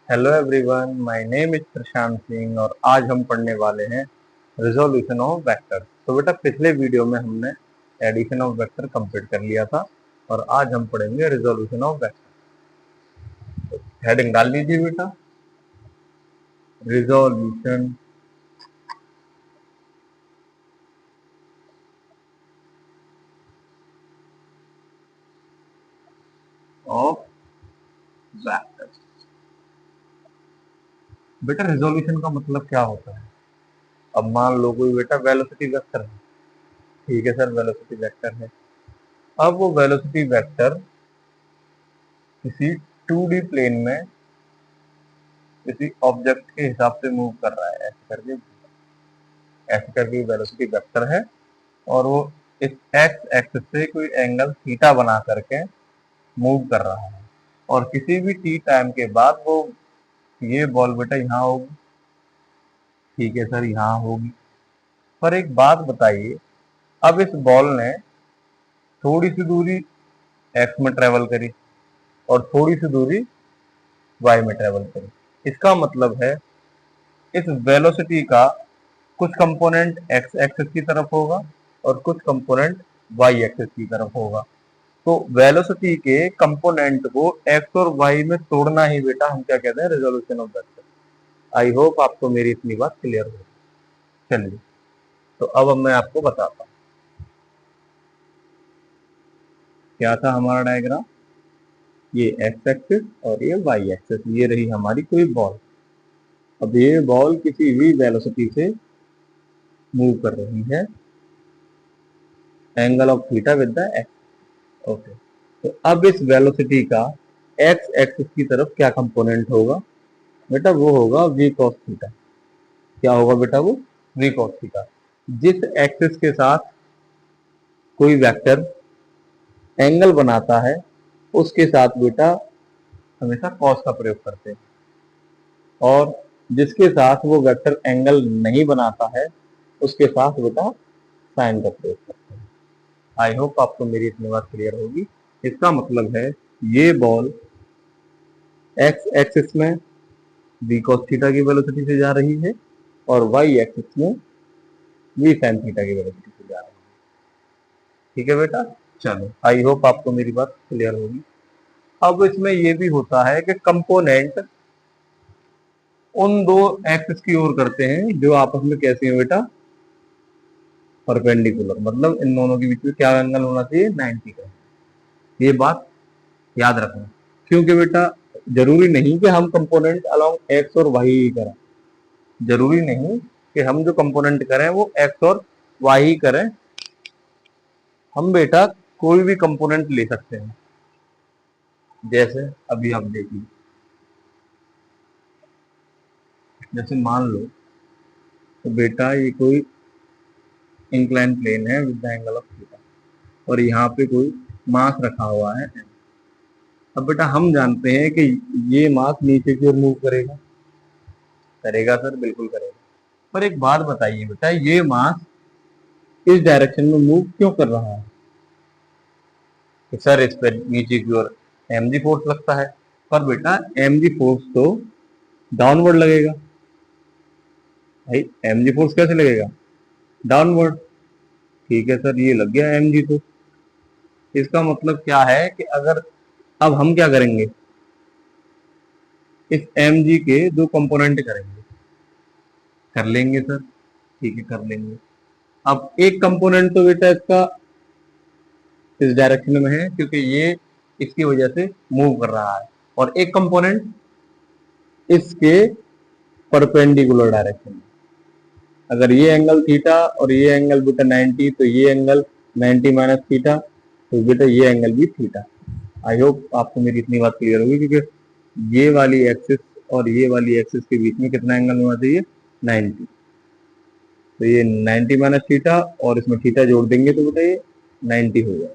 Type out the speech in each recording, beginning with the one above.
Hello everyone, my name is Prashant Singh और आज हम पढ़ने वाले हैं रिजोल्यूशन ऑफ वेक्टर। तो बेटा पिछले वीडियो में हमने एडिशन ऑफ वेक्टर कंप्लीट कर लिया था और आज हम पढ़ेंगे रिजोल्यूशन ऑफ वेक्टर। हेडिंग डाल लीजिए बेटा, रिजोल्यूशन ऑफ वेक्टर। बेटा रिजोल्यूशन का मतलब क्या होता है? अब मान लो कोई बेटा वेलोसिटी वेक्टर है। ठीक है सर, वेलोसिटी वेक्टर है। अब वो वेलोसिटी वेक्टर किसी 2D प्लेन में किसी ऑब्जेक्ट के हिसाब से मूव कर रहा है, ऐसे करके वेलोसिटी वेक्टर है और वो इस एक्स एक्सिस से कोई एंगल थीटा बना करके मूव कर रहा है और किसी भी टी टाइम के बाद वो ये बॉल बेटा यहाँ होगी। ठीक है सर, यहाँ होगी। पर एक बात बताइए, अब इस बॉल ने थोड़ी सी दूरी एक्स में ट्रेवल करी और थोड़ी सी दूरी वाई में ट्रेवल करी। इसका मतलब है इस वेलोसिटी का कुछ कंपोनेंट एक्स एक्सिस की तरफ होगा और कुछ कंपोनेंट वाई एक्सिस की तरफ होगा। तो वेलोसिटी के कंपोनेंट को एक्स और वाई में तोड़ना ही बेटा हम क्या कहते हैं, resolution of vector. I hope आपको मेरी इतनी बात क्लियर हो। चलिए, तो अब मैं आपको बताता हूँ क्या था हमारा डायग्राम। ये एक्स एक्सिस और ये वाई एक्सिस, ये रही हमारी कोई बॉल। अब ये बॉल किसी भी वेलोसिटी से मूव कर रही है, angle of theta with the x. Okay, तो अब इस वेलोसिटी का एक्स एक्सिस की तरफ क्या कंपोनेंट होगा बेटा? वो होगा v cos थीटा। क्या होगा बेटा? वो v cos थीटा। जिस एक्सिस के साथ कोई वेक्टर एंगल बनाता है उसके साथ बेटा हमेशा cos का प्रयोग करते हैं और जिसके साथ वो वेक्टर एंगल नहीं बनाता है उसके साथ बेटा साइन का प्रयोग करते हैं। आई होप आपको मेरी इतनी बात क्लियर होगी। इसका मतलब है ये बॉल एक्स एक्सिस में v cos थीटा की वेलोसिटी से जा रही है और y एक्सिस में v sin थीटा की वेलोसिटी से जा रही है। ठीक है बेटा, चलो आई होप आपको मेरी बात क्लियर होगी। अब इसमें ये भी होता है कि कंपोनेंट उन दो एक्सिस की ओर करते हैं जो आपस में कैसे हैं बेटा, परपेंडिकुलर। मतलब इन दोनों के बीच में क्या एंगल होना चाहिए, 90 का। ये बात याद रखना, क्योंकि बेटा जरूरी नहीं कि हम कंपोनेंट अलोंग एक्स और वाई ही करें। जरूरी नहीं कि हम जो कंपोनेंट करें वो एक्स और वाई ही करें। हम बेटा कोई भी कंपोनेंट ले सकते हैं। जैसे अभी आप देखिए, जैसे मान लो तो बेटा ये कोई इंक्लाइन प्लेन है with the angle of theta और यहाँ पे कोई मास रखा हुआ है। अब बेटा हम जानते हैं कि ये मास नीचे की ओर मूव करेगा। करेगा सर, बिल्कुल करेगा। पर एक बात बताइए बेटा, ये मास इस डायरेक्शन में मूव क्यों कर रहा है? कि सर इस पर नीचे की ओर mg फोर्स लगता है। पर बेटा mg फोर्स तो डाउनवर्ड लगेगा। भाई mg फोर्स कैसे लगेगा? डाउनवर्ड। ठीक है सर, ये लग गया mg। तो इसका मतलब क्या है कि अगर अब हम क्या करेंगे, इस mg के दो कंपोनेंट करेंगे। कर लेंगे सर, ठीक है कर लेंगे। अब एक कंपोनेंट तो बेटा इसका इस डायरेक्शन में है क्योंकि ये इसकी वजह से मूव कर रहा है और एक कंपोनेंट इसके परपेंडिकुलर डायरेक्शन में। अगर ये एंगल थीटा और ये एंगल बेटा 90, तो ये एंगल 90 माइनस थीटा, तो बेटा ये एंगल भी थीटा। आई होप आपको मेरी इतनी बात क्लियर होगी, क्योंकि ये वाली एक्सिस और ये वाली एक्सिस के बीच में कितना एंगल होना चाहिए, 90। तो ये 90 माइनस थीटा और इसमें थीटा जोड़ देंगे तो बेटा ये 90 हो जाएगा।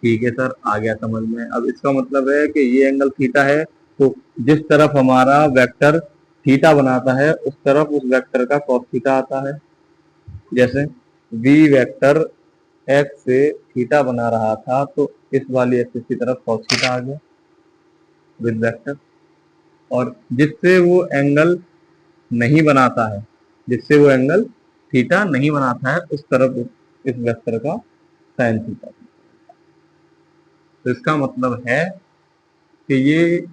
ठीक है सर, आ गया समझ में। अब इसका मतलब है कि ये एंगल थीटा है, तो जिस तरफ हमारा वेक्टर थीटा बनाता है उस तरफ उस वेक्टर का cos थीटा आता है। जैसे v वेक्टर x से थीटा बना रहा था तो इस वाली एक्सिस की तरफ cos थीटा आ गया विद वेक्टर। और जिससे वो एंगल नहीं बनाता है, जिससे वो एंगल थीटा नहीं बनाता है, उस तरफ इस वेक्टर का साइन थीटा। तो इसका मतलब है कि ये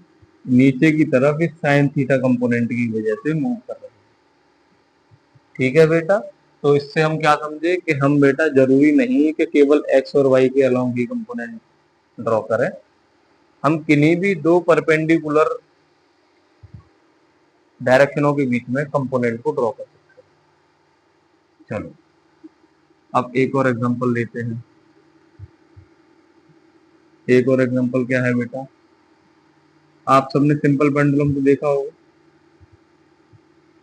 नीचे की तरफ इस साइन थीटा कंपोनेंट की वजह से मूव कर रहे हैं। ठीक है बेटा, तो इससे हम क्या समझे कि हम बेटा जरूरी नहीं कि केवल एक्स और वाई के अलोंग ही कंपोनेंट ड्रॉ करें, हम किन्हीं भी दो परपेंडिकुलर डायरेक्शनों के बीच में कंपोनेंट को ड्रॉ कर सकते हैं। चलो अब एक और एग्जांपल लेते हैं। एक और एग्जांपल क्या है बेटा, आप सबने सिंपल पेंडुलम तो देखा होगा,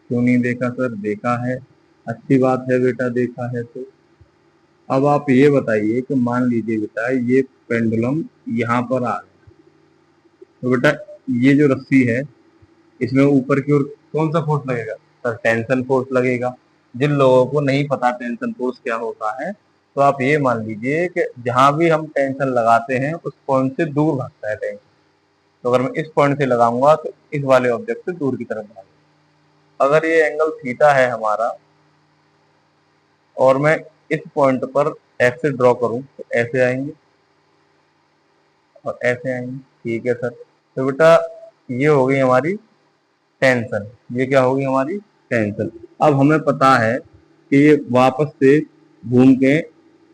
क्यों नहीं देखा सर? देखा है, अच्छी बात है बेटा, देखा है तो अब आप ये बताइए कि मान लीजिए बेटा ये पेंडुलम यहाँ पर आ गया, तो बेटा ये जो रस्सी है इसमें ऊपर की ओर कौन सा फोर्स लगेगा? सर टेंशन फोर्स लगेगा। जिन लोगों को नहीं पता टेंशन फोर्स क्या होता है, तो आप ये मान लीजिए कि जहां भी हम टेंशन लगाते हैं उस पॉइंट से दूर भागता है टेंशन। तो अगर मैं इस पॉइंट से लगाऊंगा तो इस वाले ऑब्जेक्ट से दूर की तरफ भागेगा। अगर ये एंगल थीटा है हमारा और मैं इस पॉइंट पर ऐसे ड्रॉ करूं तो ऐसे आएंगे और ऐसे आएंगे। ठीक है सर, तो बेटा ये हो गई हमारी टेंशन। ये क्या होगी? हमारी टेंशन। अब हमें पता है कि ये वापस से घूम के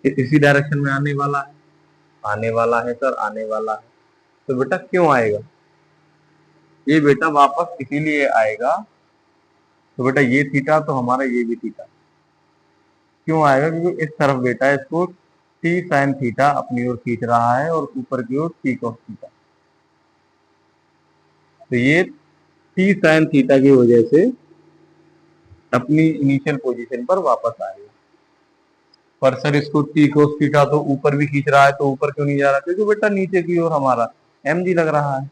इसी डायरेक्शन में आने वाला है। आने वाला है सर, आने वाला है। तो बेटा क्यों आएगा? ये बेटा वापस इसीलिए आएगा, तो बेटा ये थीटा तो हमारा ये भी थीटा। क्यों आएगा? क्योंकि इस तरफ बेटा इसको टी साइन थीटा अपनी ओर खींच रहा है और ऊपर की ओर टी कॉस थीटा। तो ये टी साइन थीटा की वजह से अपनी इनिशियल पोजीशन पर वापस आएगा। पर सर इसको टी कोस थीटा तो ऊपर भी खींच रहा है, तो ऊपर क्यों नहीं जा रहा? क्योंकि बेटा नीचे की ओर हमारा एम जी लग रहा है।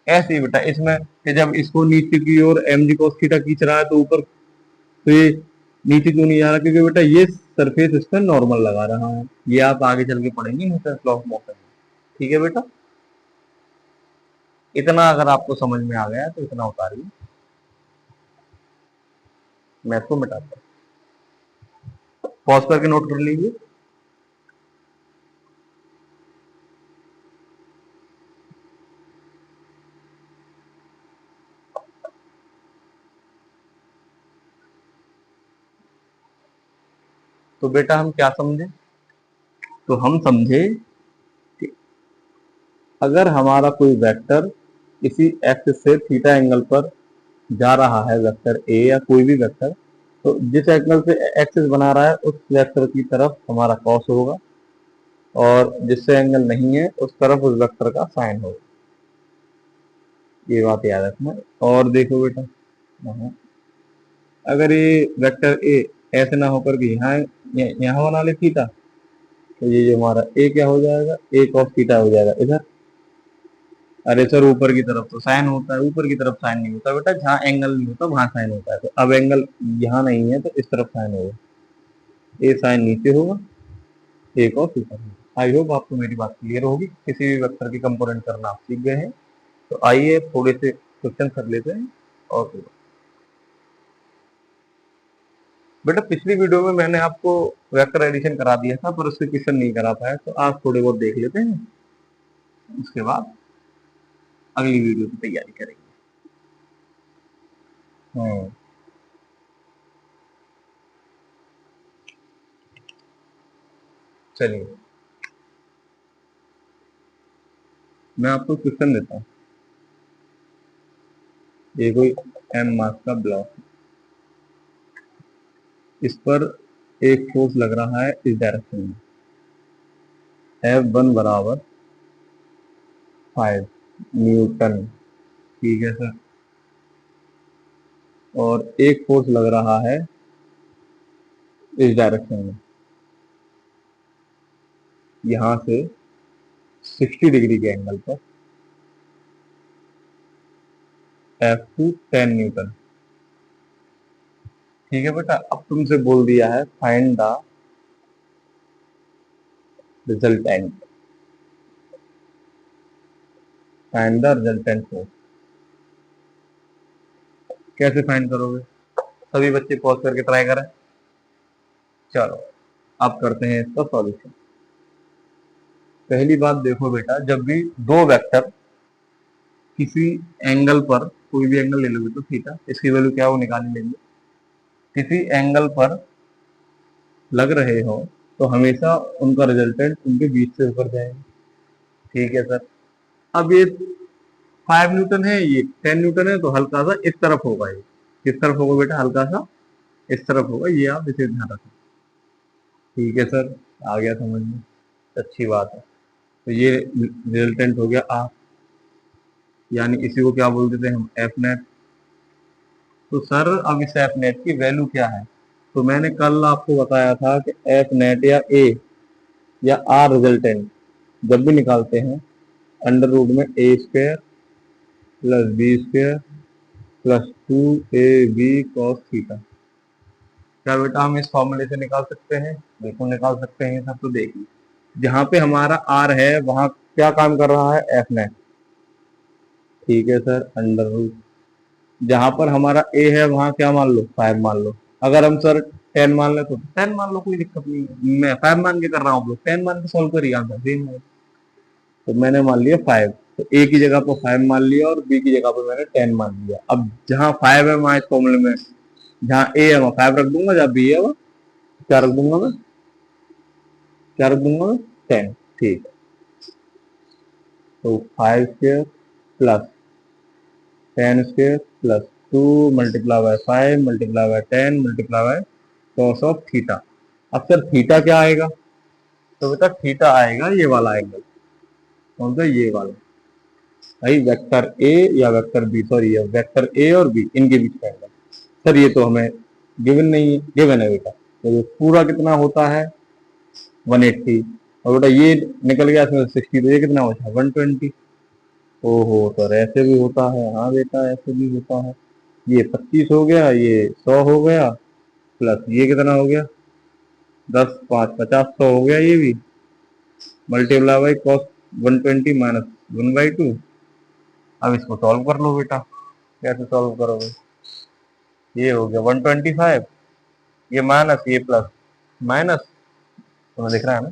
ऐसे ही बेटा इसमें कि जब इसको नीचे की ओर एम जी कोस थीटा खींच रहा है तो ऊपर, तो ये नीचे क्यों नहीं जा रहा? क्योंकि बेटा ये सरफेस इस पर नॉर्मल लगा रहा है। ये आप आगे चल के पढ़ेंगे न्यूटन लॉ ऑफ मोशन। ठीक है बेटा, इतना अगर आपको समझ में आ गया तो इतना उतारिए, मैं इसको मिटाता हूँ। पॉज करके नोट कर लीजिए। तो बेटा हम क्या समझे? तो हम समझे कि अगर हमारा कोई वेक्टर किसी एक्स से थीटा एंगल पर जा रहा है, वेक्टर ए या कोई भी वेक्टर, तो जिस एंगल से एक्सिस बना रहा है उस वेक्टर की तरफ हमारा कॉस होगा और जिससे एंगल नहीं है उस तरफ उस वेक्टर का साइन होगा। ये बात याद रखना। और देखो बेटा, हाँ, अगर ये वेक्टर ए ऐसे ना होकर के यहाँ यहाँ बना ले थीटा, तो ये जो हमारा ए क्या हो जाएगा? ए कॉस थीटा हो जाएगा इधर। अरे सर ऊपर की तरफ तो साइन होता है, ऊपर की तरफ साइन नहीं होता बेटा, जहाँ एंगल नहीं होता वहां साइन होता है। तो अब एंगल यहाँ नहीं है तो इस तरफ साइन होगा, ए साइन नीचे होगा, ए कॉस ऊपर होगा। आई होप आपको मेरी बात क्लियर होगी। किसी भी वेक्टर की कंपोनेंट करना आप सीख गए हैं। तो आइए थोड़े से क्वेश्चन कर लेते हैं। और फिर बेटा पिछली वीडियो में मैंने आपको वेक्टर एडिशन करा दिया था पर उससे क्वेश्चन नहीं करा पाया, तो आप थोड़े बहुत देख लेते हैं, उसके बाद अगली वीडियो की तैयारी करेंगे। हम्म, चलिए मैं आपको क्वेश्चन देता हूँ। ये कोई एम मास का ब्लॉक, इस पर एक फोर्स लग रहा है इस डायरेक्शन में, F1 बराबर 5 न्यूटन। ठीक है सर, और एक फोर्स लग रहा है इस डायरेक्शन में, यहां से 60 डिग्री के एंगल पर, F2 10 न्यूटन। ठीक है बेटा, अब तुमसे बोल दिया है find the resultant, find the resultant force. कैसे फाइंड करोगे? सभी बच्चे पॉज करके ट्राई करें। चलो अब करते हैं इसका सॉल्यूशन। पहली बात देखो बेटा, जब भी दो वेक्टर किसी एंगल पर, कोई भी एंगल ले लोगे तो थीटा, इसकी वैल्यू क्या वो निकाल लेंगे, किसी एंगल पर लग रहे हो तो हमेशा उनका रिजल्टेंट उनके बीच से होकर जाएगा। ठीक है सर। अब ये 5 न्यूटन है, ये 10 न्यूटन है, तो हल्का सा इस तरफ होगा, ये किस तरफ होगा बेटा, हल्का सा इस तरफ होगा, ये आप इसे ध्यान रखें। ठीक है सर, आ गया समझ में, अच्छी बात है। तो ये रिजल्टेंट हो गया आर, यानी इसी को क्या बोल देते हैं हम, एफ नेट। तो सर अब इस एफ नेट की वैल्यू क्या है? तो मैंने कल आपको बताया था कि एफ नेट या ए या आर रिजल्टेंट जब भी निकालते हैं, अंडर रूट में A square plus B square plus 2ab cos theta. क्या बेटा हम इस फॉर्मूले से निकाल सकते हैं? बिल्कुल निकाल सकते हैं सब। तो देखिए, जहां पे हमारा आर है वहां क्या काम कर रहा है, एफ नेट। ठीक है सर, अंडर रूट, जहां पर हमारा ए है वहां क्या मान लो, 5 मान लो। अगर हम सर 10 मान ले तो 10 मान लो, कोई दिक्कत नहीं है, मैं 5 मान के कर रहा हूँ, 10 मान के सॉल्व करिए, आंसर सेम है। तो मैंने मान लिया 5, तो ए की जगह पर 5 मान लिया और बी की जगह पर मैंने 10 मान लिया। अब जहां 5 है वहां इस फॉर्मूले में, जहां ए है वहां 5 रख दूंगा, जहां बी है वहां क्या रख दूंगा मैं, क्या रख दूंगा मैं, 10। ठीक है, तो 5 square plus 10 square plus 2 multiply by 5 multiply by 10 multiply by cos of theta. अब सर थीटा क्या आएगा? तो बेटा थीटा आएगा ये वाला एंगल, कौन सा, ये वाला, भाई वेक्टर ए या वेक्टर बी, सॉरी ये वेक्टर ए और बी इनके बीच का एंगल। सर ये तो हमें गिवन नहीं है, गिवन है बेटा, तो ये पूरा कितना होता है, 180, और बेटा ये निकल गया इसमें 60, तो ये कितना बचा, 120। ओहो सर ऐसे भी होता है? हाँ बेटा ऐसे भी होता है। ये 25 हो गया, ये 100 हो गया, प्लस ये कितना हो गया, 10 5 50, 100 हो गया ये भी, मल्टीप्लाई बाई कॉस 120 माइनस 1/2। अब इसको सॉल्व कर लो बेटा, कैसे सॉल्व करोगे, ये हो गया 125, ये माइनस ये प्लस, माइनस, तुम्हें दिख रहा है ना,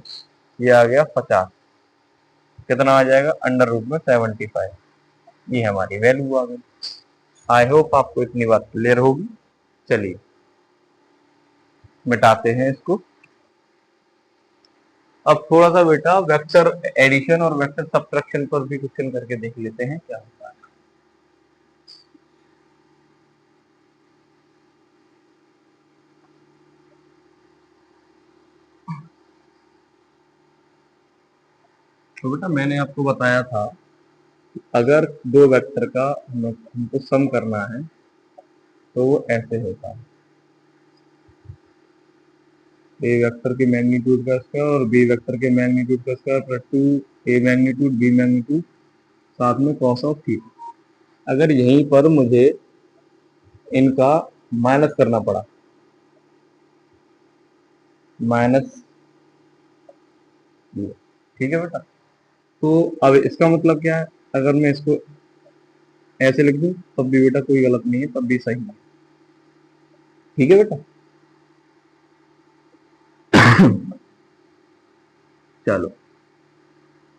ये आ गया 50, कितना आ जाएगा, अंडर रूट में 75। ये हमारी वैल्यू आ गई। आई होप आपको इतनी बात क्लियर होगी। चलिए मिटाते हैं इसको। अब थोड़ा सा बेटा वेक्टर एडिशन और वेक्टर सब्ट्रैक्शन पर भी क्वेश्चन करके देख लेते हैं क्या होता है। तो बेटा मैंने आपको बताया था, अगर दो वेक्टर का हमको सम करना है तो वो ऐसे होता है, ए वेक्टर के मैग्नीट्यूड का स्क्वायर और बी वेक्टर के मैग्नीट्यूड का स्क्वायर प्लस 2 ए मैग्नीट्यूड बी मैग्नीट्यूड साथ में कॉस ऑफ थीटा। अगर यहीं पर मुझे इनका माइनस करना पड़ा, माइनस, ठीक है बेटा, तो अब इसका मतलब क्या है, अगर मैं इसको ऐसे लिख दूं तब भी बेटा कोई गलत नहीं है, तब भी सही है। ठीक है बेटा। चलो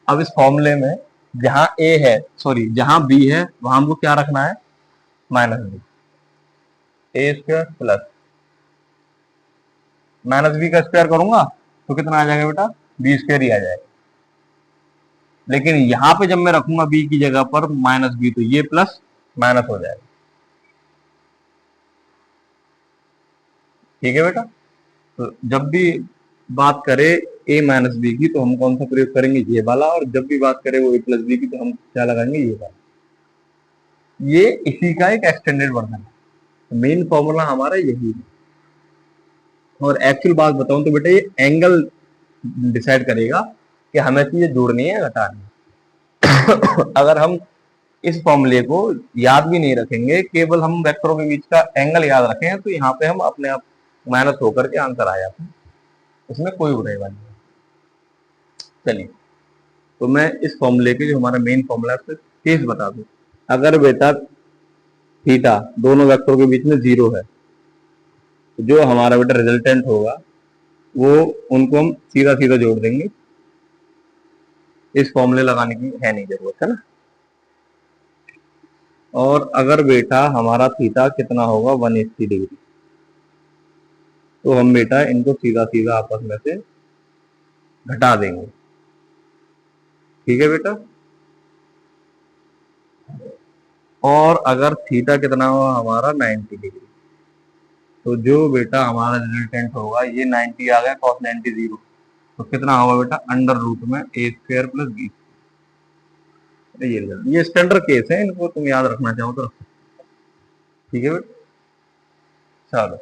अब इस फॉर्मूले में जहां ए है, सॉरी जहां बी है वहां हमको क्या रखना है, माइनस बी, ए स्क्वायर प्लस माइनस बी का स्क्वायर करूंगा तो कितना आ जाएगा बेटा, बी स्क्वायर ही आ जाएगा। लेकिन यहां पे जब मैं रखूंगा बी की जगह पर माइनस बी, तो ये प्लस माइनस हो जाएगा। ठीक है बेटा। तो जब भी बात करें ए माइनस बी की तो हम कौन सा प्रयोग करेंगे, ये वाला, और जब भी बात करें वो ए प्लस बी की तो हम क्या लगाएंगे, ये वाला। ये इसी का एक एक्सटेंडेड वर्जन है, मेन फॉर्मूला हमारा यही है। और एक्चुअल बात बताऊं तो बेटा ये एंगल डिसाइड करेगा कि हमें चीजें जोड़नी है घटानी है। अगर हम इस फॉर्मूले को याद भी नहीं रखेंगे, केवल हम वेक्टरों के बीच का एंगल याद रखें, तो यहाँ पे हम अपने आप माइनस होकर के आंसर आ जाते हैं, उसमें कोई बुराई नहीं। चलिए, तो मैं इस फॉर्मूले के जो हमारा मेन फॉर्मूला है केस बता दूं। अगर बेटा थीटा दोनों वेक्टर के बीच में 0 है, तो जो हमारा बेटा रिजल्टेंट होगा वो उनको हम सीधा सीधा जोड़ देंगे, इस फॉर्मूले लगाने की है नहीं जरूरत, है ना। और अगर बेटा हमारा थीटा कितना होगा 180 डिग्री, तो हम बेटा इनको सीधा सीधा आपस में से घटा देंगे, ठीक है बेटा। और अगर थीटा कितना होगा हमारा 90 डिग्री, तो जो बेटा हमारा रिजल्टेंट होगा ये 90 आ गया cos 90 0, तो कितना होगा बेटा अंडर रूट में a स्क्वायर प्लस बी। ये स्टैंडर्ड केस है, इनको तुम याद रखना चाहो तो, ठीक है बेटा। चलो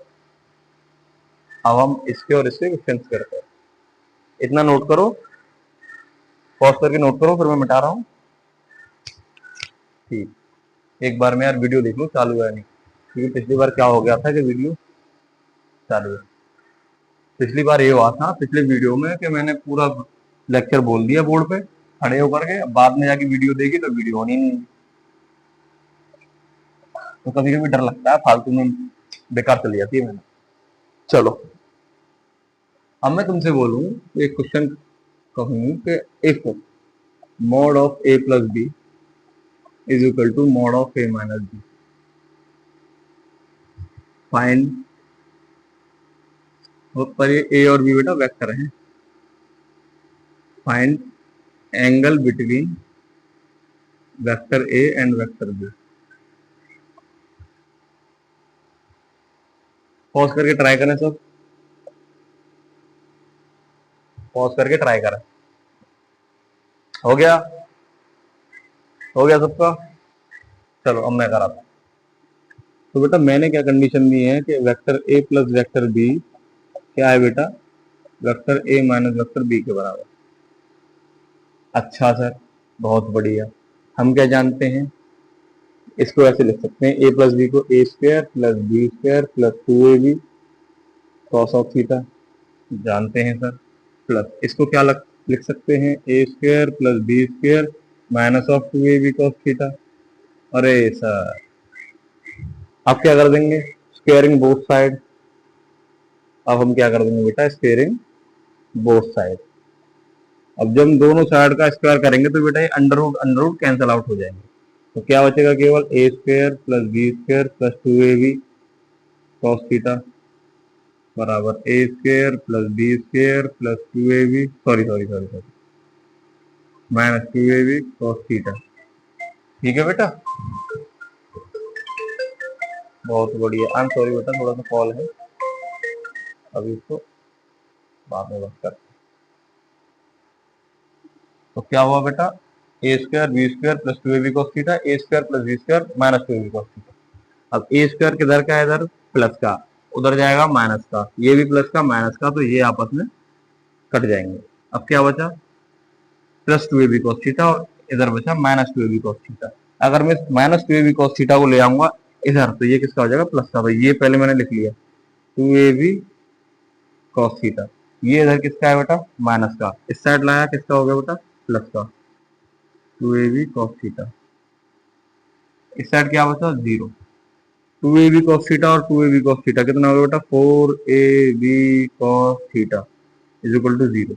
अब हम इसके और इसके क्वेश्चन करते हैं। इतना नोट करो, पॉज करके नोट करो, फिर मैं मिटा रहा हूँ, ठीक। एक बार मैं यार वीडियो देख लूँ चालू है नहीं, क्योंकि पिछली बार क्या हो गया था कि वीडियो चालू है। पिछली बार ये हुआ था पिछले वीडियो में कि मैंने पूरा लेक्चर बोल दिया बोर्ड पे खड़े होकर के, बाद में जाके वीडियो देखी तो वीडियो होनी नहीं। तो कभी कभी डर लगता है फालतू में बेकार चली जाती है मैंने। चलो अब मैं तुमसे बोलूं, एक क्वेश्चन कहूँ कि if mod of a plus B is equal to mod of a minus B, find, पर ये a और b बेटा वेक्टर हैं, find angle between vector a and vector b। Pause करके ट्राई करें सब, पॉज करके ट्राई करें। हो गया, हो गया सबका। चलो अब मैं कराता हूँ। तो बेटा मैंने क्या कंडीशन दी है कि vector a plus vector b क्या है बेटा, vector a minus vector b के बराबर। अच्छा सर, बहुत बढ़िया। हम क्या जानते हैं, इसको ऐसे लिख सकते हैं a प्लस बी को a square plus B square plus 2ab cos of theta, जानते हैं सर। प्लस इसको क्या लिख सकते हैं, a square plus B square minus of 2ab cos theta. अरे सर अब क्या कर देंगे, स्क्वायरिंग बोथ साइड। अब हम क्या कर देंगे बेटा, स्क्वायरिंग बोथ साइड। अब जब हम दोनों साइड का स्क्वायर करेंगे तो बेटा ये अंडर रूट कैंसिल आउट हो जाएंगे, तो क्या बचेगा, केवल a square plus B square plus 2ab cos theta बराबर a square plus B square plus 2ab, sorry sorry sorry sorry, minus 2ab cos theta. ठीक है बेटा, बहुत बढ़िया। आई एम सॉरी बेटा, थोड़ा सा कॉल है, अभी इसको बाद में बात करते हैं। तो क्या हुआ बेटा, A square B square plus 2ab cos theta, A square plus B square minus 2ab cos theta. अब ए स्क्वायर किधर का है, इधर प्लस का, उधर जाएगा माइनस का, ये भी प्लस का माइनस का, तो ये आपस में कट जाएंगे। अब क्या बचा, प्लस 2ab कॉस थीटा, और इधर बचा माइनस 2ab कॉस थीटा। अगर मैं माइनस 2ab कॉस थीटा को ले आऊंगा इधर, तो ये किसका हो जाएगा, प्लस का। भाई ये पहले मैंने लिख लिया 2ab कॉस थीटा, ये इधर किसका है बेटा, माइनस का, इस साइड लाया किसका हो गया बेटा, प्लस का, 2ab कॉस थीटा। इस साइड क्या बचा, 0। 2ab cos थीटा और 2ab cos थीटा कितना होगा बेटा, 4ab cos theta is equal to 0।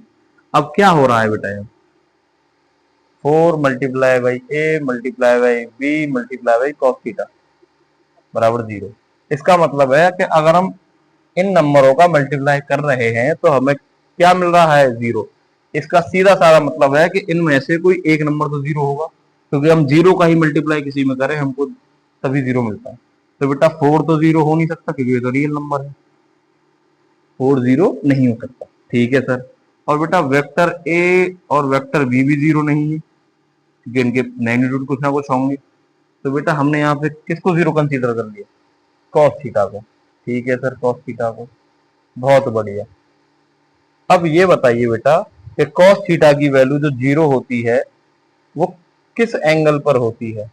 अब क्या हो रहा है बेटा, यहाँ 4 multiply by a multiply by b multiply by cos theta बराबर 0। इसका मतलब है कि अगर हम इन नंबरों का मल्टीप्लाई कर रहे हैं तो हमें क्या मिल रहा है, 0। इसका सीधा साधा मतलब है कि इनमें से कोई एक नंबर तो 0 होगा, क्योंकि हम 0 का ही मल्टीप्लाई किसी में करें हमको तभी 0 मिलता है। तो बेटा 4 तो 0 हो नहीं सकता, क्योंकि ये तो रियल नंबर है, 4 0 नहीं हो सकता। ठीक है सर। और बेटा वेक्टर ए और वेक्टर बी भी 0 नहीं है, क्योंकि इनके मैग्नीट्यूड कुछ ना कुछ होंगे। तो बेटा हमने यहाँ पे किसको 0 कंसीडर कर लिया, कॉस थीटा को। ठीक है सर, कॉस थीटा को, बहुत बढ़िया। अब ये बताइए बेटा कि कॉस थीटा की वैल्यू जो 0 होती है वो किस एंगल पर होती है,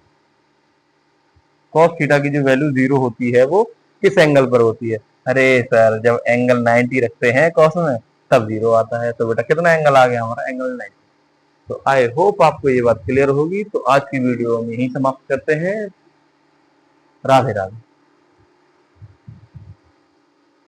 कॉस थीटा की जो वैल्यू 0 होती है वो किस एंगल पर होती है। अरे सर जब एंगल 90 रखते हैं कॉस में तब 0 आता है, तो बेटा कितना एंगल आ गया हमारा, एंगल 90। तो आई होप आपको ये बात क्लियर होगी। तो आज की वीडियो हम यहीं समाप्त करते हैं। राधे राधे।